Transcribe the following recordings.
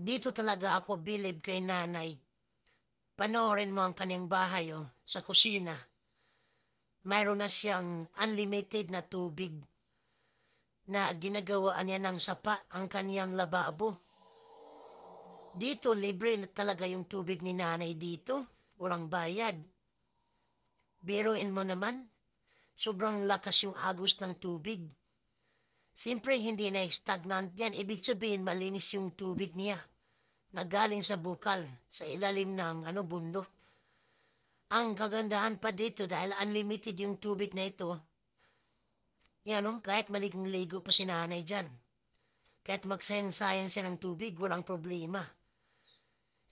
Dito talaga ako bilib kay nanay. Panoorin mo ang kanyang bahay sa kusina. Mayroon na siyang unlimited na tubig na ginagawaan niya ng sapa ang kanyang lababo. Dito libre na talaga yung tubig ni nanay dito. Walang bayad. Biruin mo naman, sobrang lakas yung agos ng tubig. Siyempre hindi na stagnant yan. Ibig sabihin malinis yung tubig niya na galing sa bukal sa ilalim ng bundok. Ang kagandahan pa dito dahil unlimited yung tubig na ito, yan kahit maligong-ligo pa si nanay dyan. Kahit magsayang-sayang siya ng tubig, walang problema.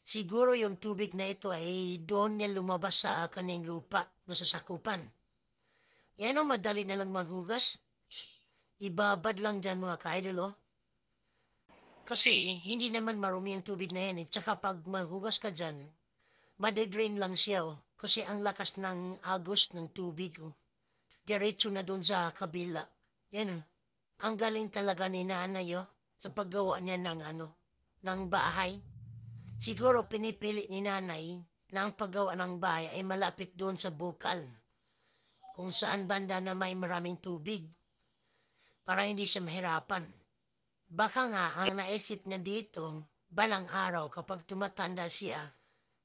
Siguro yung tubig na ito ay doon niya lumabas sa kanyang lupa, no, sa sakupan. Yan madali na lang maghugas. Ibabad lang dyan mga ka-idol Kasi hindi naman marumi yung tubig na yan Tsaka pag maghugas ka dyan, madedrain lang siya Kasi ang lakas ng agos ng tubig Diretso na dun sa kabila. Yan Ang galing talaga ni nanay sa paggawa niya ng bahay. Siguro pinipili ni nanay na ang paggawa ng bahay ay malapit doon sa bukal. Kung saan banda na may maraming tubig. Para hindi siya mahirapan. Baka nga ang naisip niya dito, balang araw kapag tumatanda siya,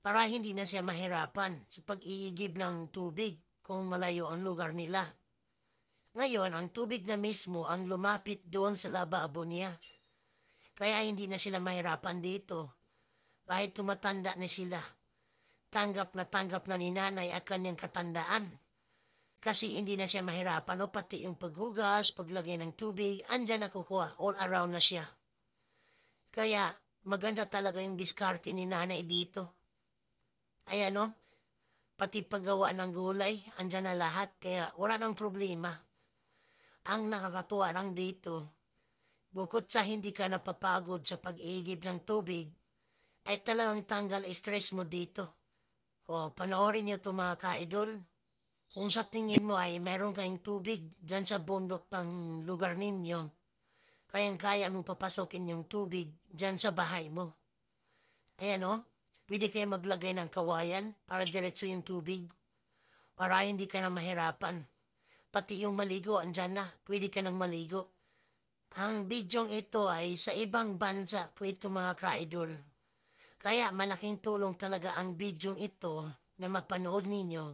para hindi na siya mahirapan sa pag-iigib ng tubig kung malayo ang lugar nila. Ngayon, ang tubig na mismo ang lumapit doon sa lababo niya. Kaya hindi na sila mahirapan dito. Kahit tumatanda na sila, tanggap na ni nanay ang kanyang katandaan. Kasi hindi na siya mahirapan pati yung paghugas, paglagay ng tubig, andyan nakukuha, all around na siya. Kaya maganda talaga yung diskarte ni nanay dito. Ayan pati paggawa ng gulay, andyan na lahat, kaya wala nang problema. Ang nakakatuwa lang dito, bukod sa hindi ka napapagod sa pag-iigib ng tubig, ay talagang tanggal stress mo dito. Panoorin niyo ito mga ka-idol. Kung sa tingin mo ay meron kayong tubig dyan sa bundok ng lugar ninyo, kayang-kaya mong papasokin yung tubig dyan sa bahay mo. Ayan pwede kayo maglagay ng kawayan para diretso yung tubig. Para hindi ka na mahirapan. Pati yung maligo, andyan na. Pwede ka nang maligo. Ang bidyong ito ay sa ibang bansa po ito mga ka-idol. Kaya malaking tulong talaga ang bidyong ito na mapanood ninyo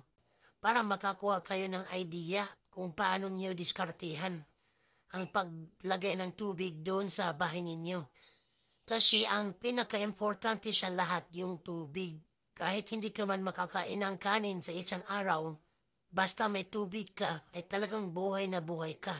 para makakuha kayo ng idea kung paano niyo diskartihan ang paglagay ng tubig doon sa bahay ninyo. Kasi ang pinaka-importante sa lahat yung tubig. Kahit hindi ka man makakain ng kanin sa isang araw, basta may tubig ka ay talagang buhay na buhay ka.